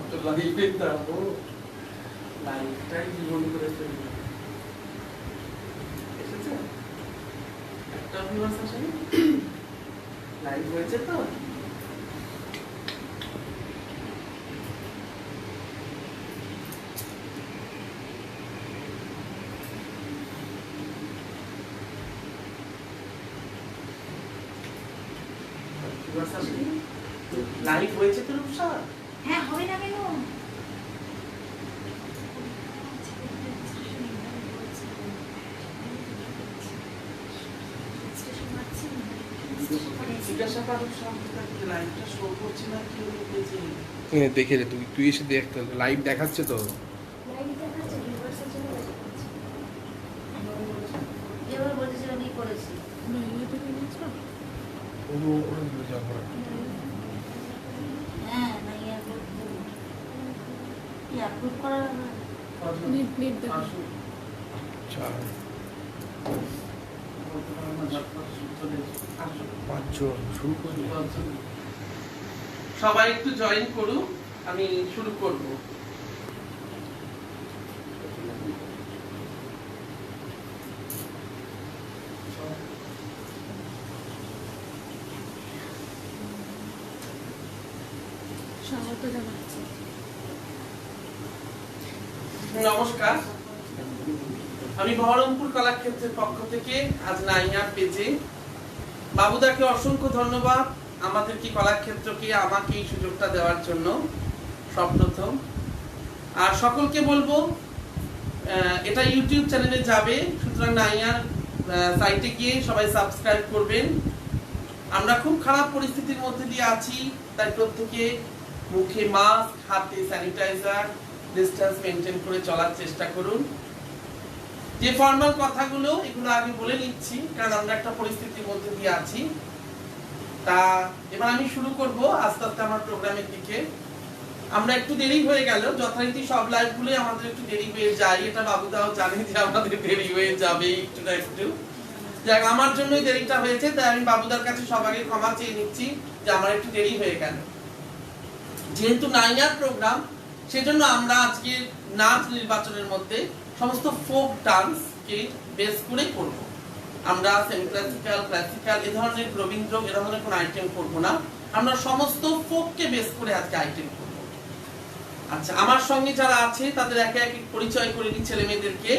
তো লাইভে দাঁড়াবো, লাইভটাই জীবন করে ফেলবো। এসেছে একটা ভিউয়ার্স আসেনি, লাইভ হয়েছে তো। লাইভ হয়েছে তো রূপসা? হ্যাঁ হবে না কেন? জিজ্ঞাসা কর রূপসা, লাইভটা শো করছে না কি হয়েছে? দেখে রে, তুই এসে দেখ, লাইভ দেখাচ্ছে তো। লাইভ দেখাচ্ছে, ভিউয়ার্সের জন্য দেখাচ্ছে। এবার বলতেছিল আমি করেছি। না এটা কি নিছো? ওরও ওরে যা করে। হ্যাঁ না ইয়া করতে কি আপলোড করা না। নেট দেখো। আচ্ছা, পাঁচজন শুরু করে দে। সবাই একটু জয়েন করুন, আমি শুরু করব। স্বাগত জানাচ্ছি। নমস্কার, আমি বহরমপুর কলাক্ষেত্রের পক্ষ থেকে আজ নাইয়ার পেজে বাবুদাকে অসংখ্য ধন্যবাদ আমাদেরকে কলাক্ষেত্রকে আমাকে এই সুযোগটা দেওয়ার জন্য সপ্রথম। আর সকলকে বলবো এটা ইউটিউব চ্যানেলে যাবে, সুতরাং নাইয়ার সাইটে গিয়ে সবাই সাবস্ক্রাইব করবেন। আমরা খুব খারাপ পরিস্থিতির মধ্যে দিয়ে আছি, তাই প্রত্যেকে মুখে মাস্ক, হাতে স্যানিটাইজার, ডিসটেন্স মেনটেন করে চলার চেষ্টা করুন। যে ফর্মাল কথাগুলো এগুলো আগে বলে নিচ্ছি, কারণ আমরা একটা পরিস্থিতির মধ্যে দিয়ে আছি। তা এবার আমি শুরু করব আস্তে আস্তে আমার প্রোগ্রামের দিকে। আমরা একটু দেরি হয়ে গেল, যথারীতি সব লাইভগুলো আমাদের একটু দেরি হয়ে যায়, এটা বাবুদাও জানে যে আমাদের দেরি হয়ে যাবে একটু না একটু। যাক, আমার জন্যই দেরিটা হয়েছে, তাই আমি বাবুদার কাছে সবাইকে ক্ষমা চেয়ে নিচ্ছি যে আমার একটু দেরি হয়ে গেল। যেহেতু নাইয়ার প্রোগ্রাম, সেজন্য আমরা আজকে নাচ নির্বাচনের মধ্যে সমস্ত ফোক ডান্স কে বেস করে করব। আমরা সেমি ক্লাসিক্যাল, ক্লাসিক্যাল এ ধরনের রবীন্দ্র এ ধরনের কোনো আইটেম করব না, আমরা সমস্ত ফোক কে বেস করে আজকে আইটেম করব। আচ্ছা, আমার সঙ্গে যারা আছে তাদের একে একে পরিচয় করে দিই ছেলে মেয়েদেরকে।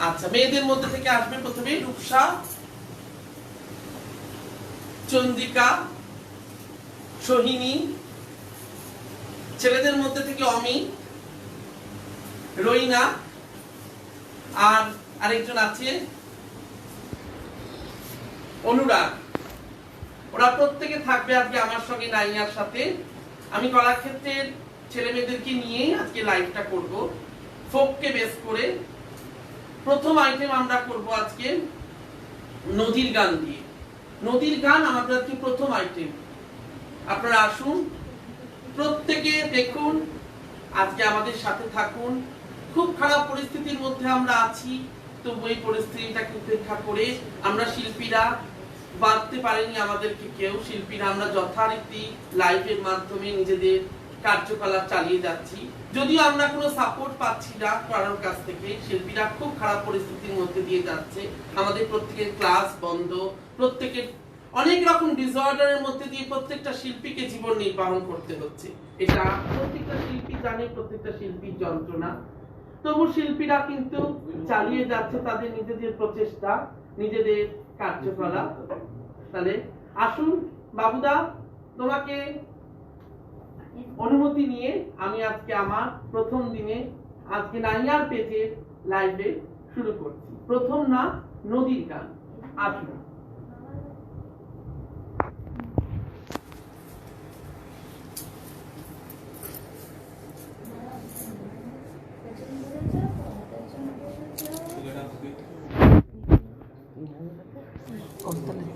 আচ্ছা, মেয়েদের মধ্যে থেকে আসবে প্রথমে রূপসা, চন্দ্রিকা, সোহিনী। ছেলেদের মধ্যে থেকে অমি, রইনা, আর আরেকজন আছে অনুরাগ। ওরা প্রত্যেকে থাকবে আজকে আমার সঙ্গে নাইয়ার সাথে। আমি কলাক্ষেত্রের ছেলে মেয়েদেরকে নিয়ে আজকে লাইভটা করব ফোককে বেস করে। প্রথম আইটেম আমরা করব আজকে নদীর গান দিয়ে। নদীর গান আমাদের আজকে প্রথম আইটেম। আপনারা আসুন, প্রত্যেকে দেখুন, আজকে আমাদের সাথে থাকুন। খুব খারাপ পরিস্থিতির মধ্যে আমরা আছি, তবু এই পরিস্থিতিটাকে উপেক্ষা করে আমরা শিল্পীরা বাঁধতে পারেনি আমাদেরকে কেউ। শিল্পীরা আমরা যথারীতি লাইভের মাধ্যমে নিজেদের কার্যকলাপ চালিয়ে যাচ্ছি, যদিও আমরা কোনো সাপোর্ট পাচ্ছি না কারোর কাছ থেকে। শিল্পীরা খুব খারাপ পরিস্থিতির মধ্যে দিয়ে যাচ্ছে, আমাদের প্রত্যেকের ক্লাস বন্ধ, প্রত্যেকের অনেক রকম ডিসঅর্ডারের মধ্যে দিয়ে প্রত্যেকটা শিল্পীকে জীবন নির্বাহ করতে হচ্ছে। এটা প্রত্যেকটা শিল্পী জানে, প্রত্যেকটা শিল্পীর যন্ত্রণা। তবু শিল্পীরা কিন্তু চালিয়ে যাচ্ছে তাদের নিজেদের প্রচেষ্টা, নিজেদের কার্যকলাপ। তাহলে আসুন বাবুদা, তোমাকে অনুমতি নিয়ে আমি আজকে আমার প্রথম দিনে আজকে নাইয়ার পেজে লাইভে শুরু করছি। প্রথম না নদীর গান। আসুন। Amen.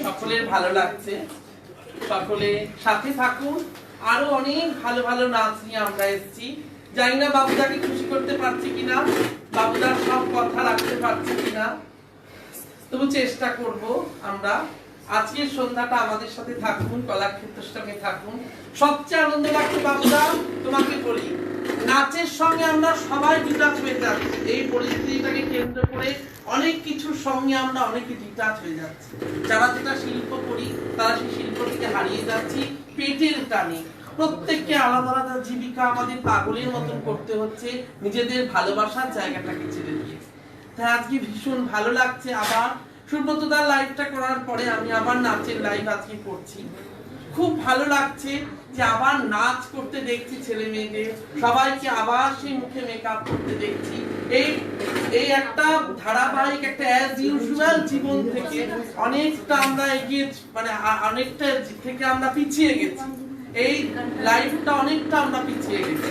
সকলের ভালো লাগছে, সকলে সাথে থাকুন। আরো অনেক ভালো ভালো নাচ নিয়ে আমরা এসেছি। জানি না বাবুদাকে খুশি করতে পারছি কিনা, বাবুদার সব কথা রাখতে পারছি কিনা, তবু চেষ্টা করব আমরা। আজকের সন্ধ্যাটা আমাদের সাথে থাকুন, কলাক্ষেত্রের সঙ্গে থাকুন। সবচেয়ে আনন্দ লাগছে বাবুদা, তোমাকে বলি, নাচের সঙ্গে আমরা সবাই ডিটাচ হয়ে যাচ্ছি। এই পরিস্থিতিটাকে কেন্দ্র করে অনেক কিছুর সঙ্গে আমরা অনেকে ডিটাচ হয়ে যাচ্ছি। যারা যেটা শিল্প করি তারা সেই শিল্প থেকে হারিয়ে যাচ্ছি পেটের টানে। প্রত্যেককে আলাদা আলাদা জীবিকা আমাদের পাগলের মতন করতে হচ্ছে, নিজেদের ভালোবাসার জায়গাটাকে ছেড়ে দিয়ে। তাই আজকে ভীষণ ভালো লাগছে। আবার সুব্রতদার লাইভটা করার পরে আমি আবার নাচের লাইভ আজকে করছি। খুব ভালো লাগছে যে আবার নাচ করতে দেখছি ছেলে মেয়েদের, সবাইকে আবার সেই মুখে মেকআপ করতে দেখছি। এই একটা ধারাবাহিক একটা অ্যাজ ইউজুয়াল জীবন থেকে অনেকটা আমরা এগিয়ে, মানে অনেকটা থেকে আমরা পিছিয়ে গেছি। এই লাইফটা অনেকটা আমরা পিছিয়ে গেছি।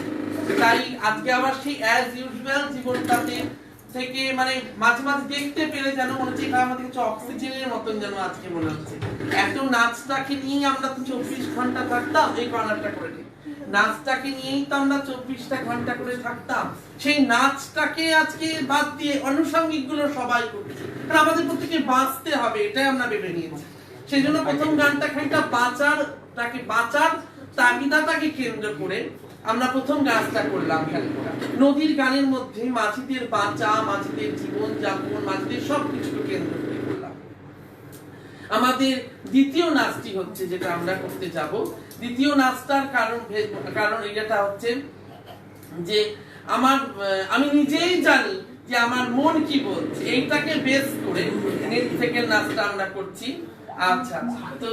তাই আজকে আবার সেই অ্যাজ ইউজুয়াল জীবনটাতে থেকে মানে মাঝে মাঝে দেখতে পেলে যেন মনে হচ্ছে এটা আমাদের কিছু অক্সিজেনের মতন যেন আজকে মনে হচ্ছে। এত নাচটাকে নিয়ে আমরা তো 24 ঘন্টা থাকতাম, এই কর্নারটা করে নিই, নাচটাকে নিয়েই তো আমরা 24টা ঘন্টা করে থাকতাম। সেই নাচটাকে আজকে বাদ দিয়ে আনুষঙ্গিক গুলো সবাই করছি, কারণ আমাদের প্রত্যেকে বাঁচতে হবে, এটাই আমরা ভেবে নিয়েছি। সেই জন্য প্রথম গানটা খানিকটা বাঁচার তাগিদাটাকে কেন্দ্র করে আমরা প্রথম গানটা করলাম। নদীর গানের মধ্যে মাঝিদের বাঁচা, মাঝিদের জীবন যাপন, মাঝিদের সবকিছুকে কেন্দ্র করে করলাম। আমাদের দ্বিতীয় নাচটি হচ্ছে যেটা আমরা করতে যাব, দ্বিতীয় নাচটার কারণ এটা হচ্ছে যে আমি নিজেই জানি যে আমার মন কি বলছে, এইটাকে বেস করে নেট থেকে নাচটা আমরা করছি। আচ্ছা, তো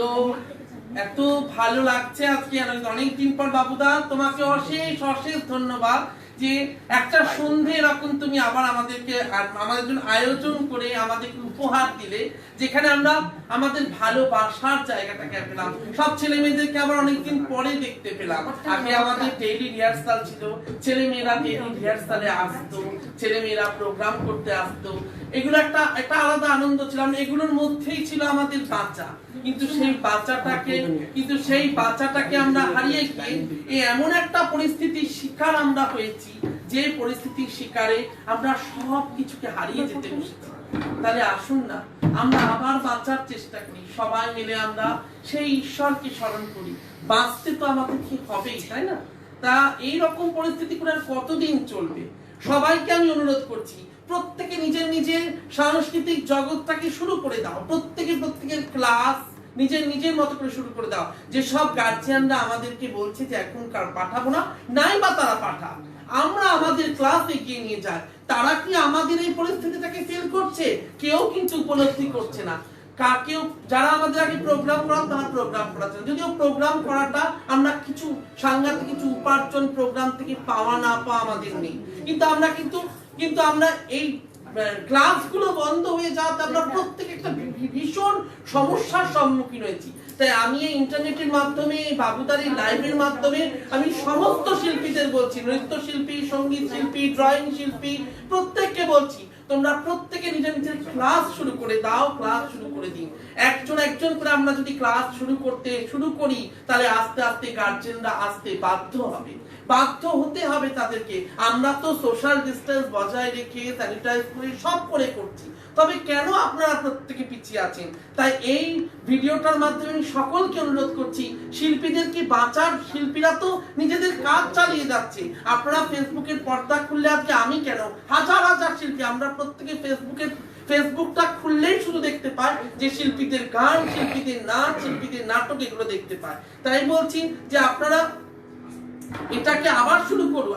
এত ভালো লাগছে আজকে, অনেকদিন পর বাবুদা তোমাকে অশেষ অশেষ ধন্যবাদ যে একটা সন্ধে এরকম তুমি আবার আমাদের জন্য আয়োজন করে আমাদেরকে উপহার দিলে, যেখানে আমরা আমাদের ভালোবাসার জায়গাটাকে পেলাম। সব ছেলে মেয়েদেরকে আবার অনেকদিন পরে দেখতে পেলাম। আগে আমাদের ডেইলি রিহার্সাল ছিল, ছেলে মেয়েরা ডেইলি রিহার্সালে আসতো, ছেলে মেয়েরা প্রোগ্রাম করতে আসতো, এগুলো একটা আলাদা আনন্দ ছিল। এগুলোর মধ্যেই ছিল আমাদের বাঁচা, কিন্তু সেই বাচ্চাটাকে আমরা হারিয়ে গিয়ে এমন একটা পরিস্থিতির শিকার আমরা হয়েছি, যে পরিস্থিতির শিকারে আমরা সব কিছুকে হারিয়ে যেতে বসেছি। তাহলে আসুন না আমরা আবার বাঁচার চেষ্টা করি, সবাই মিলে আমরা সেই ঈশ্বরকে স্মরণ করি। বাঁচতে তো আমাদের কি হবেই, তাই না? তা এইরকম পরিস্থিতি করে আর কতদিন চলবে? সবাইকে আমি অনুরোধ করছি, প্রত্যেকে নিজের নিজের সাংস্কৃতিক জগৎটাকে শুরু করে দাও। প্রত্যেকের ক্লাস নিজের মতো করে শুরু করে দাও। যে সব গার্জিয়ানরা আমাদেরকে বলছে যে এখন পাঠাবো না, নাই বা তারা পাঠা, আমরা আমাদের ক্লাস এগিয়ে নিয়ে যাই। তারা কি আমাদের এই পরিস্থিতিটাকে ফিল করছে? কেউ কিন্তু উপলব্ধি করছে না। কেউ যারা আমাদের আগে প্রোগ্রাম করান তারা প্রোগ্রাম করাচ্ছে, যদিও প্রোগ্রাম করাটা আমরা কিছু সাংঘাতিক কিছু উপার্জন প্রোগ্রাম থেকে পাওয়া না পাওয়া আমাদের নেই, কিন্তু আমরা এই ক্লাসগুলো বন্ধ হয়ে যাওয়াতে আমরা প্রত্যেকে একটা ভীষণ সমস্যার সম্মুখীন হয়েছি। তাই আমি এই ইন্টারনেটের মাধ্যমে, বাবুদার এই লাইভের মাধ্যমে আমি সমস্ত শিল্পীদের বলছি, নৃত্যশিল্পী, সঙ্গীত শিল্পী, ড্রয়িং শিল্পী, প্রত্যেককে বলছি, তোমরা প্রত্যেকে নিজের ক্লাস শুরু করে দাও, ক্লাস শুরু করে দিন। একজন করে আমরা যদি ক্লাস শুরু করি, তাহলে আস্তে আস্তে গার্জেনরা আসতে বাধ্য হতে হবে তাদেরকে। আমরা তো সোশ্যাল ডিস্টেন্স বজায় রেখে স্যানিটাইজ করে সব করে করছি, তবে কেন আপনারা প্রত্যেকে পিছিয়ে আছেন? তাই এই ভিডিওটার মাধ্যমে আমি সকলকে অনুরোধ করছি, শিল্পীদেরকে বাঁচার, শিল্পীরা তো নিজেদের কাজ চালিয়ে যাচ্ছে। আপনারা ফেসবুকের পর্দা খুললে আজকে আমি কেন হাজার হাজার শিল্পী, আমরা প্রত্যেকে ফেসবুকটা খুললেই শুধু দেখতে পাই যে শিল্পীদের গান, শিল্পীদের নাচ, শিল্পীদের নাটক, এগুলো দেখতে পাই। তাই বলছি যে আপনারা এটাকে আবার শুরু করুন।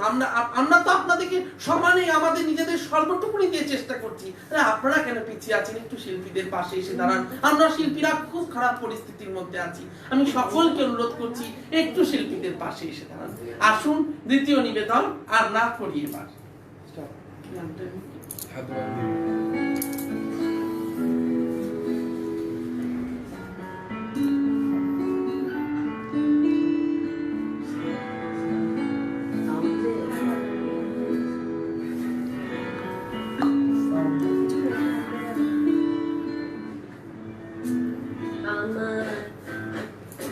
আমরা তো আপনাদেরকে সমানে আমাদের নিজেদের সর্বটুকুনি দিয়ে চেষ্টা করছি, আপনারা কেন পিছিয়ে আছেন? একটু শিল্পীদের পাশে এসে দাঁড়ান। আমরা শিল্পীরা খুব খারাপ পরিস্থিতির মধ্যে আছি, আমি সকলকে অনুরোধ করছি একটু শিল্পীদের পাশে এসে দাঁড়ান। আসুন দ্বিতীয় নিবেদন আর না করি এবার। আমার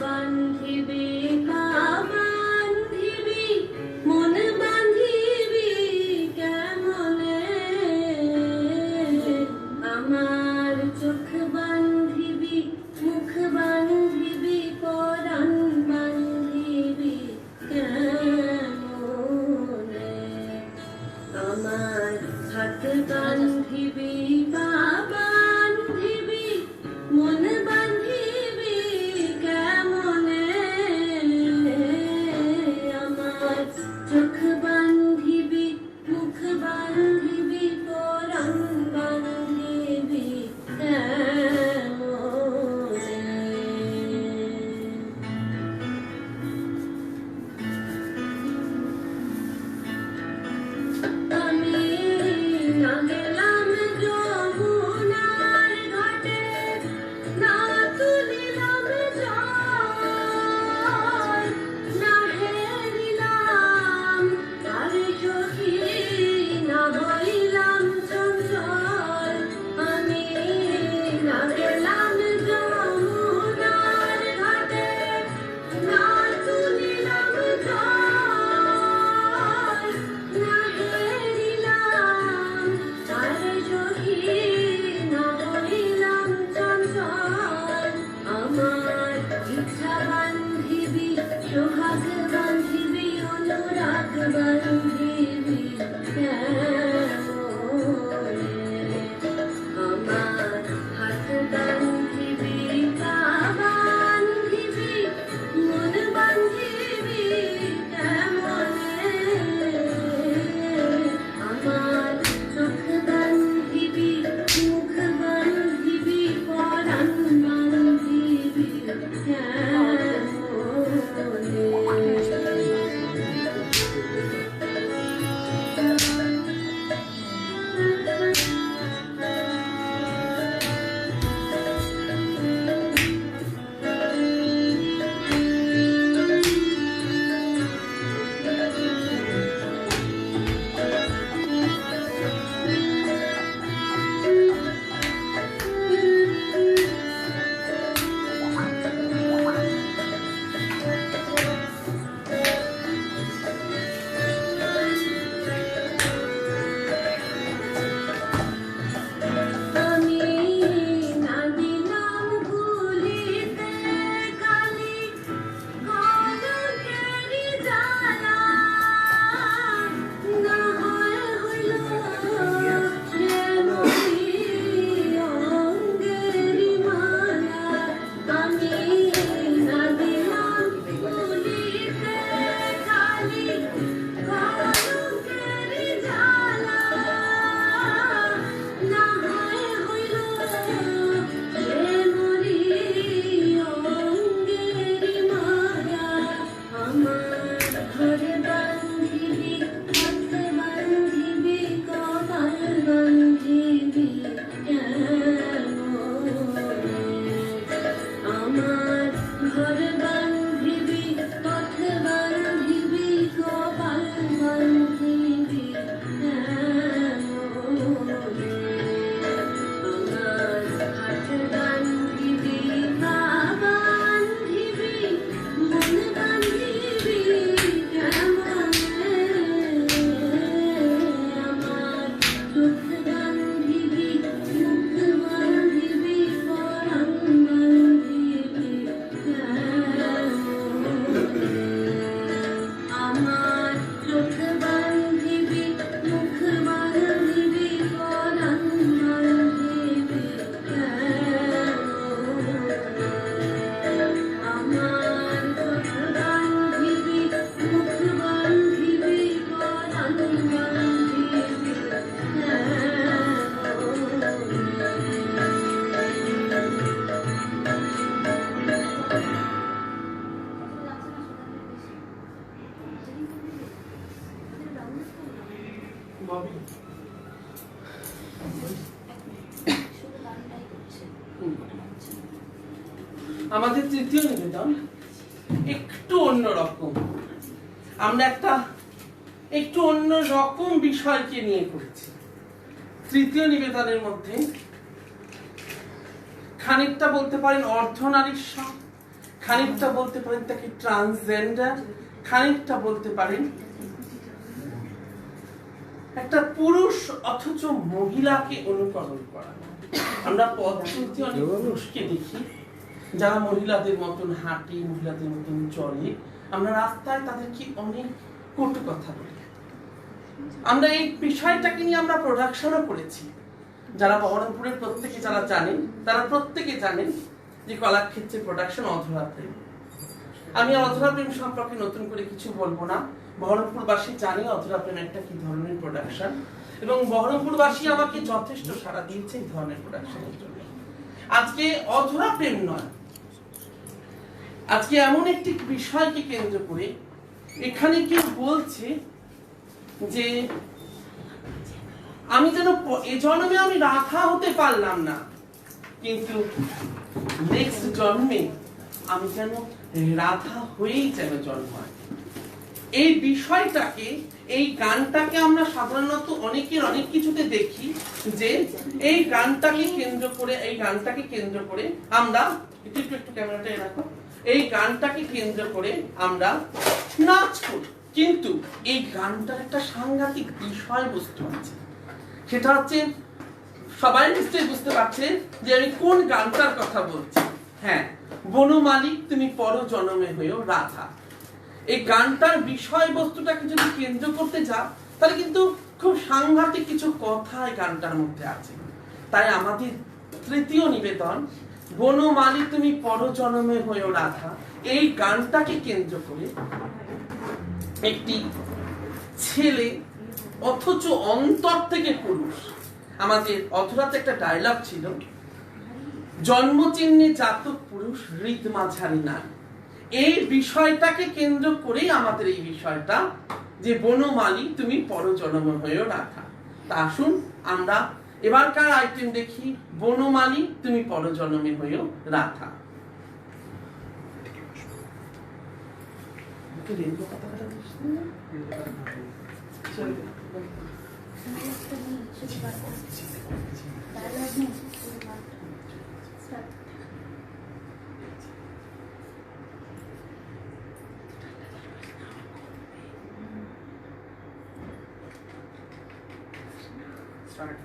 বান্ধিবি পা বান্ধিবি মন বান্ধিবি কেমনে আমার চোখ বান্ধিবি মুখ বান্ধিবি পরাণ বান্ধিবি কেমনে আমার হাত বান্ধিবি পা বান্ধিবি মন বান্ধিবি কেমনে আমার চোখ বান্ধিবি মুখ বান্ধিবি পরাণ বান্ধিবি কেমনে আমি না গেলাম যমুনার ঘাটে না তুলিলাম জল না হেরিলাম আর সখী না হইলাম চঞ্চল আমি না গেলাম যমুনার ঘাটে না তুলিলাম জল না হেরিলাম আর সখী না হইলাম চঞ্চল আমার ইচ্ছা বান্ধিবি সোহাগ বান্ধিবি অনুরাগ বান্ধিবি কেমনে আমার হাত বান্ধিবি পা বান্ধিবি মন বান্ধিবি কেমনে আমার চোখ বান্ধিবি মুখ বান্ধিবি পরাণ বান্ধিবি কেমনে আমি না দিলাম ভুলিতে কালি কলকেরি জ্বালা না হয় হইল সে মরি অঙ্গেরি মালা আমি না দিলাম ভুলিতে কালি কলকেরি জ্বালা না হয় হইল সে মরি অঙ্গেরি মালা আমার ঘরে বান্ধিবি হাত বান্ধিবি কপাল বান্ধিবি কেমনে আমার ঘর বান্ধিবি পথ বান্ধিবি কপাল বান্ধিবি কেমনে আমার হাত বান্ধিবি পা বান্ধিবি মন বান্ধিবি কেমনে আমার চোখ বান্ধিবি মুখ বান্ধিবি পরাণ বান্ধিবি আমার চোখ বান্ধিবি মুখ বান্ধিবি পরাণ বান্ধিবি আমার চোখ বান্ধিবি মুখ বান্ধিবি পরাণ বান্ধিবি ববি আমাদের তৃতীয় নিবেদন একটু অন্যরকম। আমরা একটু অন্য রকম বিষয়কে নিয়ে করেছি। তৃতীয় নিবেদনের মধ্যে খানিকটা বলতে পারেন অর্ধনারীশ্ব, খানিকটা বলতে পারেন তাকে ট্রান্সজেন্ডার, খানিকটা বলতে পারেন একটা পুরুষ অথচ মহিলাকে অনুকরণ করা। আমরা পথচলতি অনেক পুরুষকে দেখি যারা মহিলাদের মতন হাঁটে, মহিলাদের মতন চলে, আমরা রাস্তায় তাদেরকে অনেক কটু কথা বলি। আমরা এই বিষয়টাকে নিয়ে আমরা প্রোডাকশনও করেছি। যারা বহরমপুরের প্রত্যেকে যারা জানেন, তারা প্রত্যেকে জানেন যে কলাক্ষেত্রে প্রোডাকশন অধরা প্রেম। আমি অধরা প্রেম সম্পর্কে নতুন করে কিছু বলবো না। বহরমপুরবাসী জানে অধরা প্রেম একটা কি ধরনের প্রোডাকশন, এবং বহরমপুরবাসী আমাকে যথেষ্ট সাড়া দিয়েছে এই ধরনের প্রোডাকশনের জন্য। আজকে অধরা প্রেম নয়, আজকে এমন একটি বিষয়কে কেন্দ্র করে এখানে কেউ বলছে যে আমি যেন এ জন্মে আমি রাধা হতে পারলাম না, কিন্তু নেক্সট জন্মে আমি যেন রাধা হয়েই যেন জন্মায়। এই বিষয়টাকে, এই গানটাকে আমরা সাধারণত অনেকের অনেক কিছুতে দেখি যে এই গানটাকে কেন্দ্র করে আমরা একটু ক্যামেরাটা রাখো, এই গানটাকে কেন্দ্র করে আমরা নাচ করি। কিন্তু এই গানটার একটা সাংঘাতিক বিষয়বস্তু আছে, সেটা হচ্ছে সবাই নিশ্চয়ই বুঝতে পারছে যে আমি কোন গানটার কথা বলছি। হ্যাঁ, বনমালী তুমি পর জনমে হয়েও রাধা। এই গানটার বিষয়বস্তুটাকে যদি কেন্দ্র করতে যাও তাহলে কিন্তু খুব সাংঘাতিক কিছু কথা এই গানটার মধ্যে আছে। তাই আমাদের তৃতীয় নিবেদন, বনমালী তুমি পর জনমে হয়েও রাধা, এই গানটাকে কেন্দ্র করে একটি ছেলে অথচ অন্তর থেকে পুরুষ। আমাদের অধরাতে একটা ডায়লগ ছিল, জন্মচিহ্নে জাতক পুরুষ, হৃদ মাঝারি নারী। এই বিষয়টাকে কেন্দ্র করেই আমাদের এই বিষয়টা যে বনমালী তুমি পরজন্ম হয়েও রাধা। তা আসুন আমরা এবারকার আইটেম দেখি, বনমালী তুমি পরজন্মে হয়েও রাধা। Start.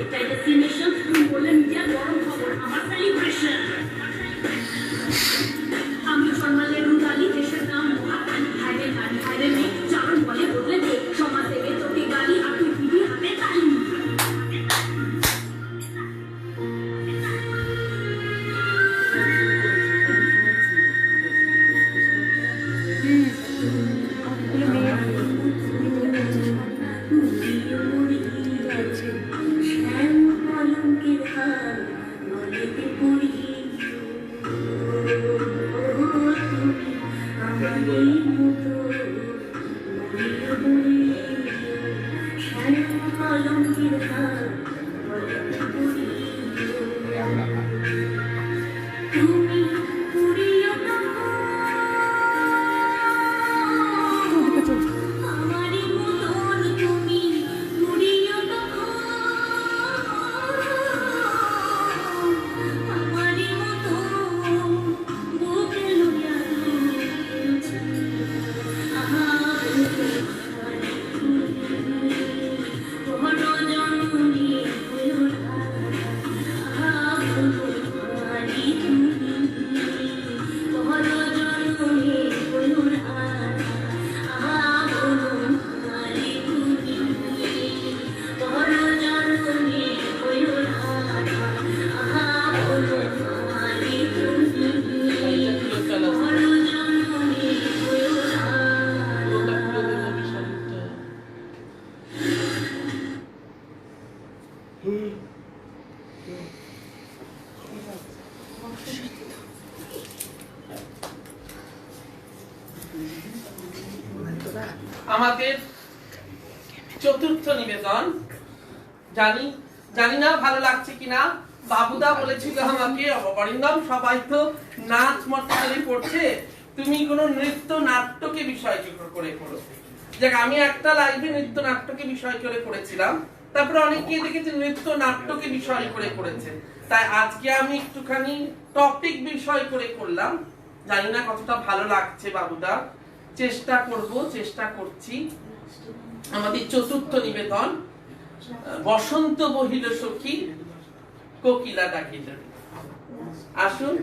এটাই ডেস্টিনেশন তুমি বললে মিডিয়া গরম খবর আমার সেলিব্রেশন আমি জন্মালে রুদালি দেশের নাম মহাকালী হায়রে গালি হায়রে মেয়ে চারণ বলে বদলে দে সমাজ দেবে তোকে গালি আর তুই দিবি হাতে তালি আমাদের চতুর্থ নিবেদন জানি না ভালো লাগছে কিনা বাবুদা বলেছিল আমাকে অবরিন্দম সবাই তো নাচ মর্তকালি পড়ছে তুমি কোনো নৃত্য নাট্যকে বিষয় করে করো দেখ আমি একটা লাইভে নৃত্য নাট্যকে বিষয় করে করেছিলাম তারপরে অনেকেই দেখেছি নৃত্য নাট্যকে বিষয় করে করেছে তাই আজকে আমি একটুখানি টপিক বিষয় করে করলাম জানি না কতটা ভালো লাগছে বাবুদা চেষ্টা করছি আমাদের চতুর্থ নিবেদন বসন্ত বহিল সখী কোকিলা ডাকিল আসুন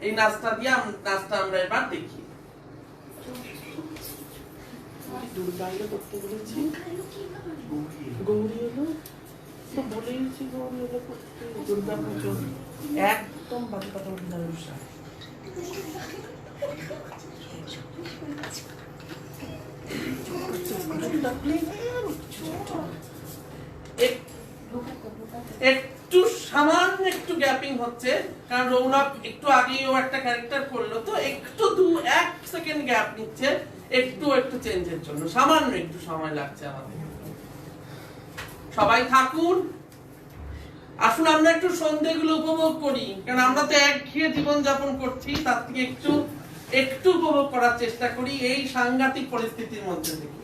এই নাচটা দিয়ে নাচটা আমরা এবার দেখি দুর্গা এলো করতে বলেছি গৌরী এলো তো বলেইছি গৌরী এলো করতে দুর্গা পুজো একদম বাকি কথা বলি না একটু সামান্য একটু গ্যাপিং হচ্ছে কারণ রৌনক একটু আগেও একটা ক্যারেক্টার করলো তো একটু 1 সেকেন্ড গ্যাপ নিচ্ছে একটু চেঞ্জের জন্য সামান্য একটু সময় লাগছে আমাদের সবাই থাকুন আসুন আমরা একটু সন্ধ্যেগুলো উপভোগ করি কারণ আমরা তো একঘেয়ে জীবন যাপন করছি তার থেকে একটু উপভোগ করার চেষ্টা করি এই সাংঘাতিক পরিস্থিতির মধ্যে থেকে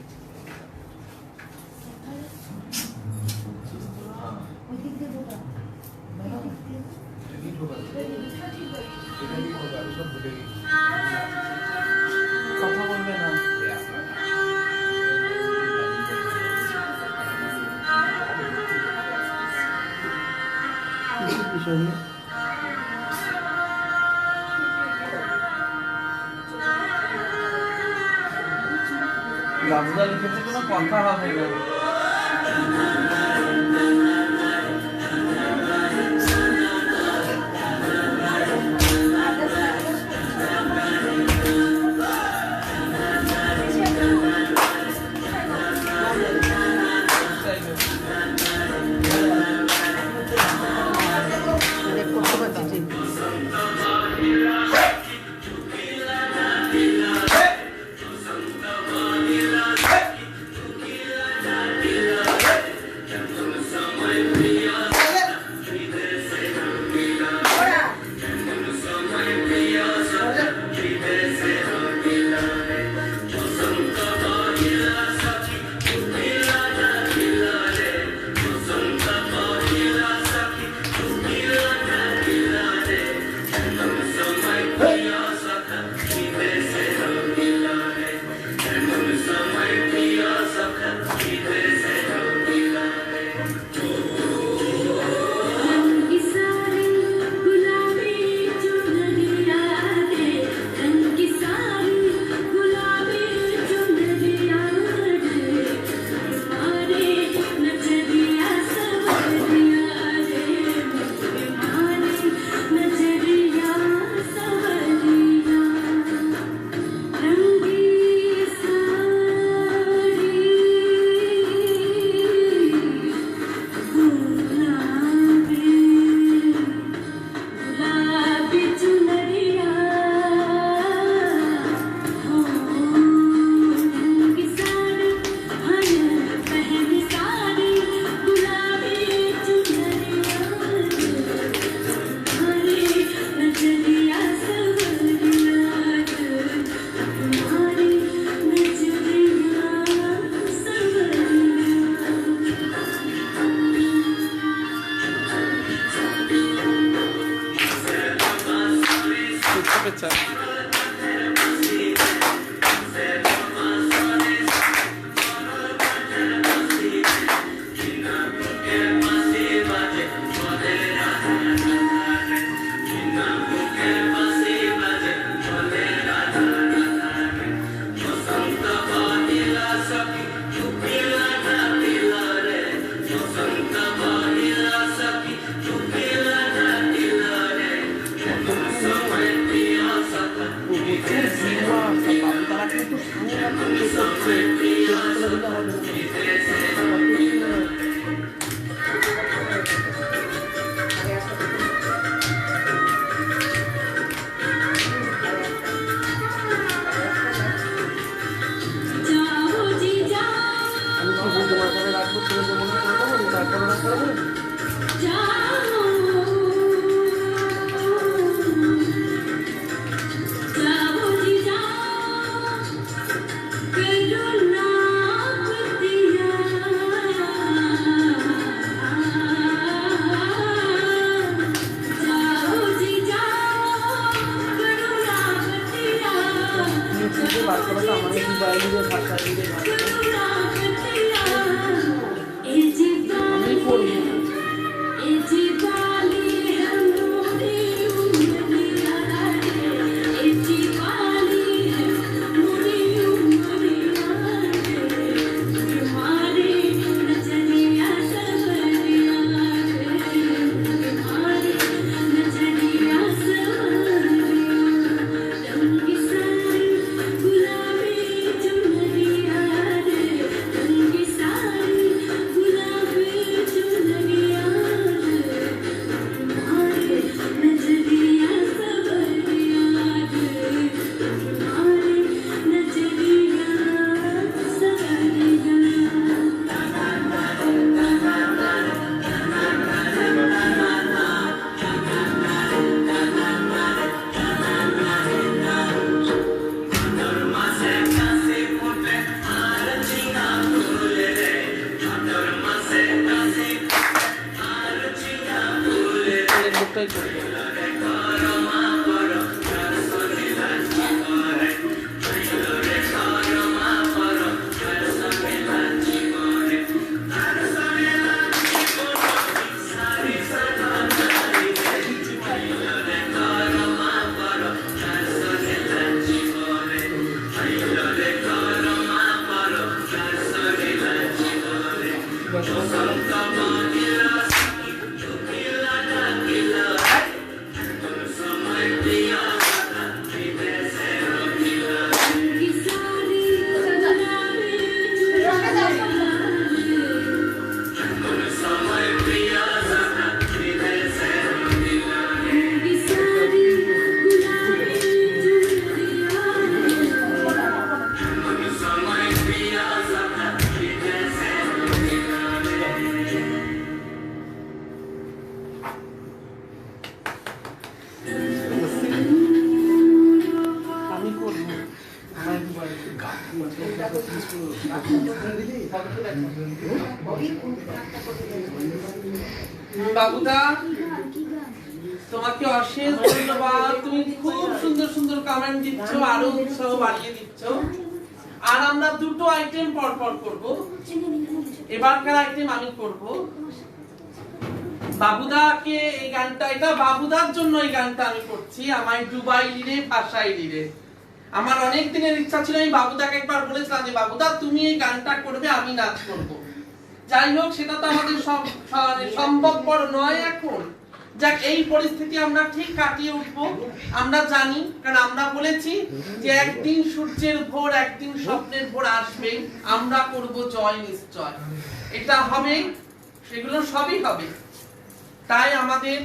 কথা বলবে না বাবুদা লিখেছে কোনো কথা হবে না আচ্ছা যাও জি যাও যাও জি যাও করুণা বতিয়া যাও জি যাও করুণা বতিয়া করুণা বতিয়া এই জীবন এই জীবালি হমরি উমরিয়া এই জীবালি হমরি উমরিয়া तुम्हारे नजरिया सवरिया तुम्हारे नजरिया सवरिया रंग सारी गुलाबी चुनरिया रे रंग सारी गुलाबी चुनरिया रे तुम्हारे नजरिया सवरिया रे तुम्हारे नजरिया सवरिया বুকটাই করবো रंग सारी गुलाबी चुनरिया रंग सारी गुलाबी चुनरिया আমি করবো বাবুদা তোমাকে অশেষ ধন্যবাদ তুমি খুব সুন্দর সুন্দর কমেন্ট দিচ্ছ আরো উৎসাহ বাড়িয়ে দিচ্ছ আর আমরা দুটো আইটেম পর পর করব এবারকার আইটেম আমি করব বাবুদাকে এই গানটা এটা বাবুদার জন্য এই গানটা আমি করছি আমায় ডুবাই রে ভাষাই রে আমার অনেক দিনের ইচ্ছা ছিল আমি বাবুদাকে একবার বলেছিলাম যে বাবুদা তুমি এই গানটা করবে আমি নাচ করব যাই হোক সেটা তো আমাদের সম্ভবপর নয় এখন যাক এই পরিস্থিতি আমরা ঠিক কাটিয়ে উঠবো আমরা জানি কারণ আমরা বলেছি যে একদিন সূর্যের ভোর একদিন স্বপ্নের ভোর আসবে আমরা করব জয় নিশ্চয় এটা হবে সেগুলো সবই হবে তাই আমাদের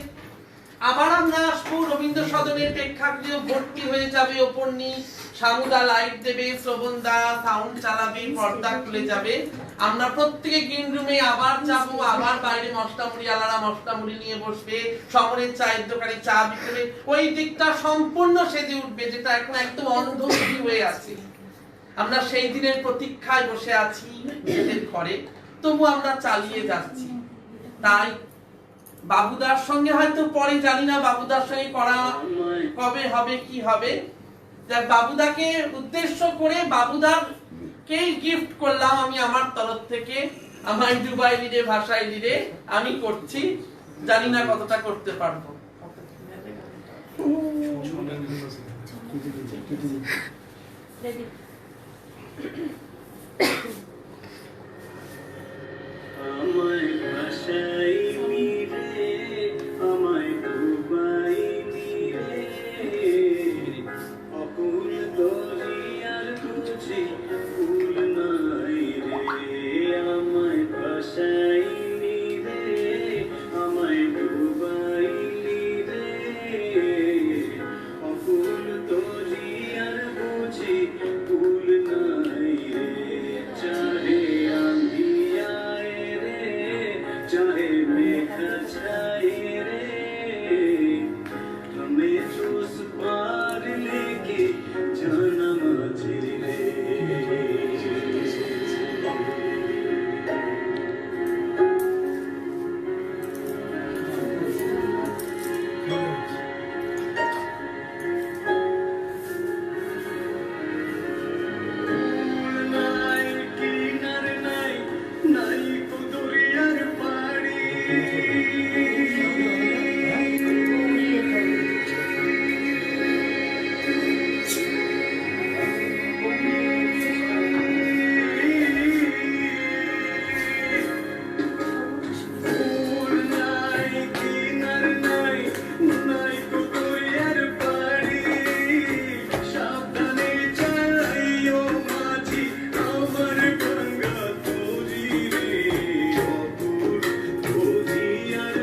আবার আমরা আসবো রবীন্দ্র সদনের প্রেক্ষাগৃহ ভর্তি হয়ে যাবে ওপরনি সামুদা লাইট দেবে শ্রবণদা সাউন্ড চালাবে পর্দা খুলে যাবে আমরা প্রত্যেকে গ্রিন রুমে আবার যাব আবার বাইরে মশলা মুড়ি আলারা মশলা মুড়ি নিয়ে বসবে শহরের চায়ের দোকানে চা বিক্রি ওই দিকটা সম্পূর্ণ সেজে উঠবে যেটা এখন একদম অন্ধকার হয়ে আছে আমরা সেই দিনের প্রতীক্ষায় বসে আছি নিজেদের ঘরে তবু আমরা চালিয়ে যাচ্ছি তাই বাবুদার সঙ্গে হয়তো পরে জানি না বাবুদার সঙ্গে করা কবে হবে কি হবে, যাক বাবুদাকে উদ্দেশ্য করে বাবুদার কে গিফট করলাম আমি আমার তরফ থেকে, আমার দুবাই লিডে ভাষায় লিডে আমি করছি, জানি না কতটা করতে পারবো। রেডি আমায় ভাসাইনি রে, আমায় ডুবাইনি রে, অকুল দরিয়ার বুঝি কুল নাই রে। আমায় ভাসাইনি রে, আমায় ডুবাইনি রে, অকুল দরিয়ার বুঝি কুল নাই রে। চাহে আঁধি আয়ে রে, चाहे मेघा छाए रे, हमें तो उस पार लेके जाना माझे रे। নাই কিনার নাই, নাই কো দরিয়ার পাড়ি। ফুল নাই কিনার নাই, নাই কো দরিয়ার পাড়ি। সাবধানে চাইও মাঝি আমার ভাঙা তরি রে, অকুল দরিয়ার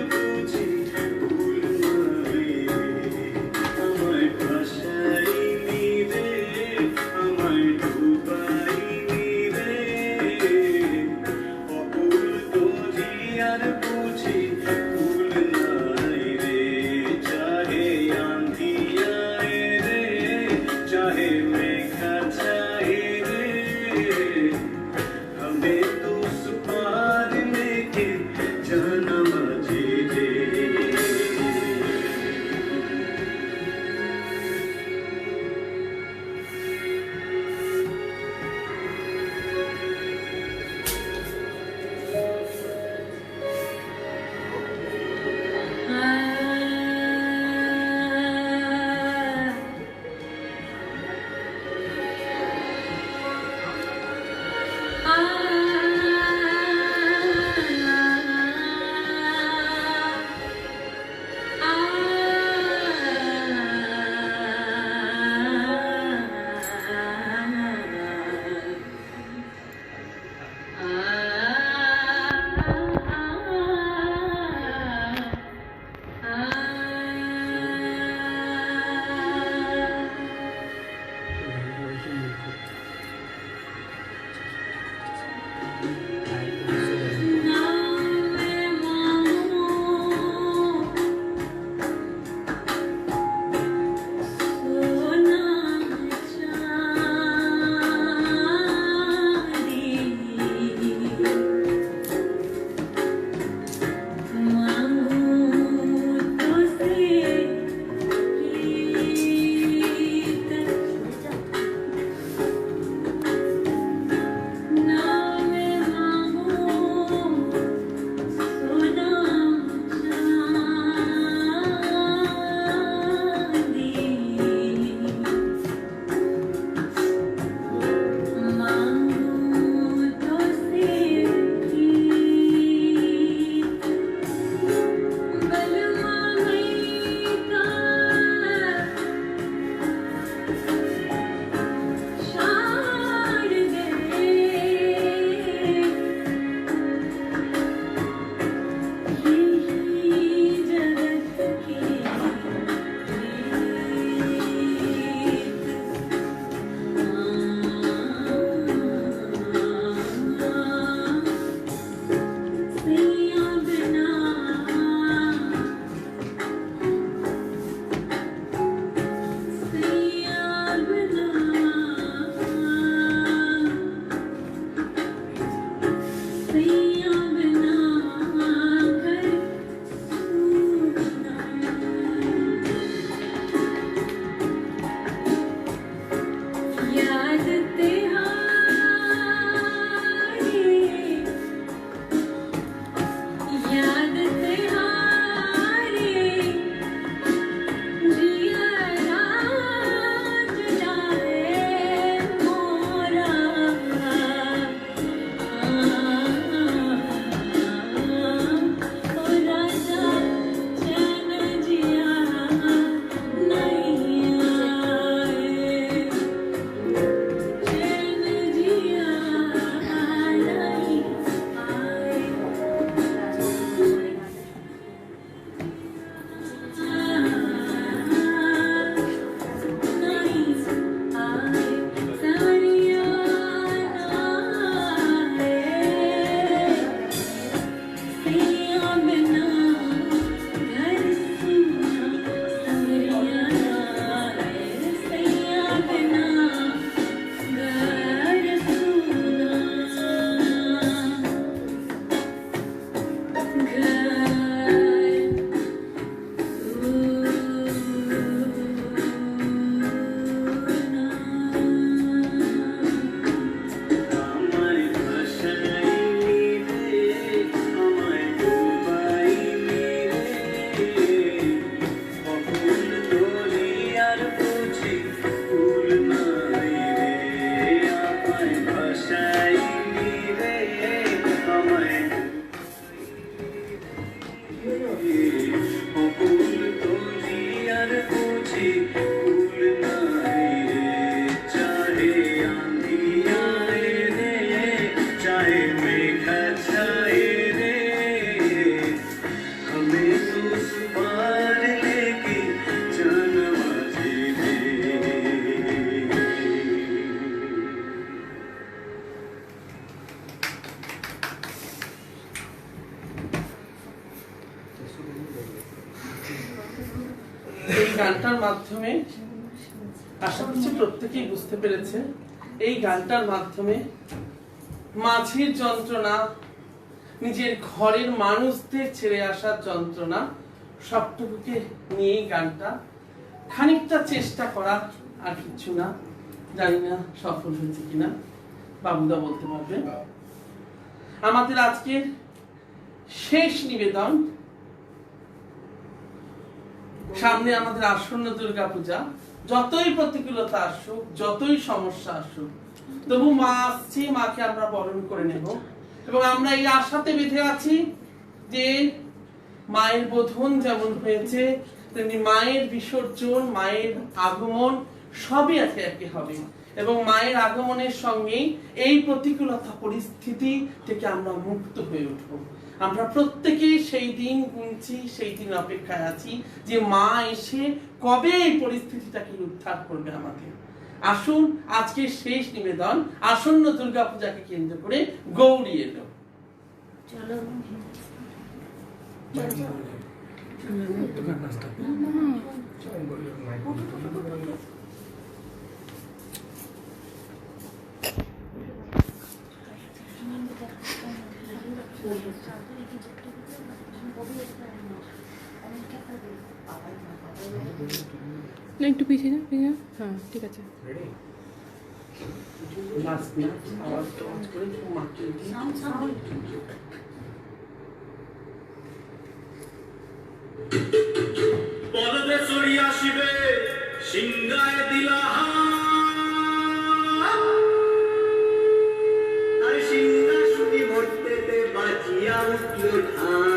অকুল তলি আর বুঝি কুল নাই রে চাহে আঁধি আয় রে চাहे मेघ छाए रे हमें तो सुमार लेके जाना माझे रे এই গানটার মাধ্যমে আশা করছি প্রত্যেকেই বুঝতে পেরেছে, এই গানটার মাধ্যমে মাঝির যন্ত্রণা, নিজের ঘরের মানুষদের ছেড়ে আসার যন্ত্রণা সবটুকুকে নিয়ে গানটা খানিকটা চেষ্টা করা, আর কিছু না। জানি না সফল হয়েছে কিনা, বাবুদা বলতে পারবে। আমাদের আজকের শেষ নিবেদন, সামনে আমাদের আসন্ন দুর্গাপূজা। যতই প্রতিকূলতা আসুক, যতই সমস্যা আসুক, তবু মা আসছে, মাকে আমরা বরণ করে নেব। এবং আমরা এই আশাতে বেঁধে আছি যে মায়ের বোধন যেমন হয়েছে, তেমনি মায়ের বিসর্জন, মায়ের আগমন সবই একে একে হবে। এবং মায়ের আগমনের সঙ্গেই এই প্রতিকূলতা পরিস্থিতি থেকে আমরা মুক্ত হয়ে উঠব। আমরা প্রত্যেকেই সেই দিন গুনছি, সেই দিন অপেক্ষায় আছি যে মা এসে কবে এই পরিস্থিতিটাকে উদ্ধার করবে আমাদের। আসুন, আজকের শেষ নিবেদন আসন্ন দুর্গাপূজাকে কেন্দ্র করে গৌরী এলো। চলো না একটু পিছিয়ে যান, পিছিয়ে যান। হ্যাঁ ঠিক আছে। লাস্ট না আওয়াজ করে মাকে পদবে চড়ি আসিবে সিংহায় দিলা আর সিংহাসনে মর্তেতে বাজিয়া উঠল ঢাক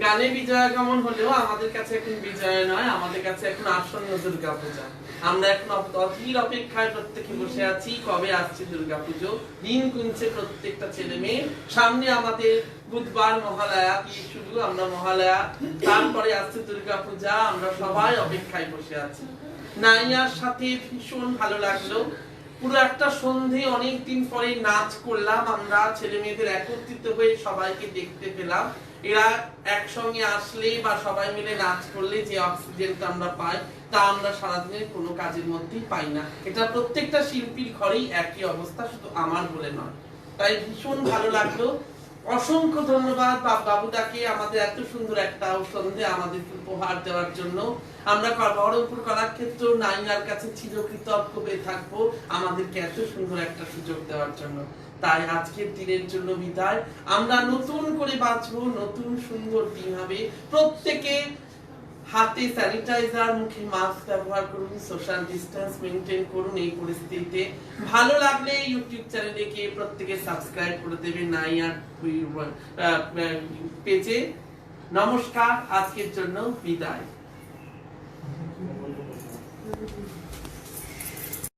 গানে বিজয়াগমন হলেও আমাদের কাছে এখন বিজয় নয়, আমাদের কাছে এখন আসন্ন দুর্গাপূজা। আমরা এখন অধীর অপেক্ষায় প্রত্যেকে বসে আছি, কবে আসছে দুর্গাপুজো। দিন গুনছে প্রত্যেকটা ছেলে মেয়ে। সামনে আমাদের বুধবার মহালয়া দিয়ে শুরু, আমরা মহালয়া, তারপরে আসছে দুর্গাপূজা। আমরা সবাই অপেক্ষায় বসে আছি। নাইয়ার সাথে ভীষণ ভালো লাগলো। পুরো একটা সন্ধে অনেকদিন পরে নাচ করলাম আমরা, ছেলে মেয়েদের একত্রিত হয়ে সবাইকে দেখতে পেলাম। এরা একসঙ্গে আসলে বা সবাই মিলে নাচ করলে যে অক্সিজেনটা আমরা পাই, তা আমরা সারাদিনের কোনো কাজের মধ্যেই পাই না। এটা প্রত্যেকটা শিল্পীর ঘরেই একই অবস্থা, শুধু আমার বলে নয়। তাই ভীষণ ভালো লাগলো। অসংখ্য ধন্যবাদ বাবুদাকে আমাদের এত সুন্দর একটা সন্ধে আমাদের উপহার দেওয়ার জন্য। আমরা বহরমপুর কলাক্ষেত্র নাইনার কাছে চিরকৃতজ্ঞ হয়ে থাকবো আমাদেরকে এত সুন্দর একটা সুযোগ দেওয়ার জন্য। তাই আজকের দিনের জন্য বিদায়। আমরা নতুন করে বাঁচবো, নতুন সুন্দর দিন হবে। প্রত্যেকে হাতে স্যানিটাইজার, মুখে মাস্ক ব্যবহার করুন, সোশ্যাল ডিসটেন্স মেনটেন করুন এই পরিস্থিতিতে। ভালো লাগলে ইউটিউব চ্যানেলে গিয়ে প্রত্যেকে সাবস্ক্রাইব করে দেবেন নাইয়ার পেজে। নমস্কার, আজকের জন্য বিদায়।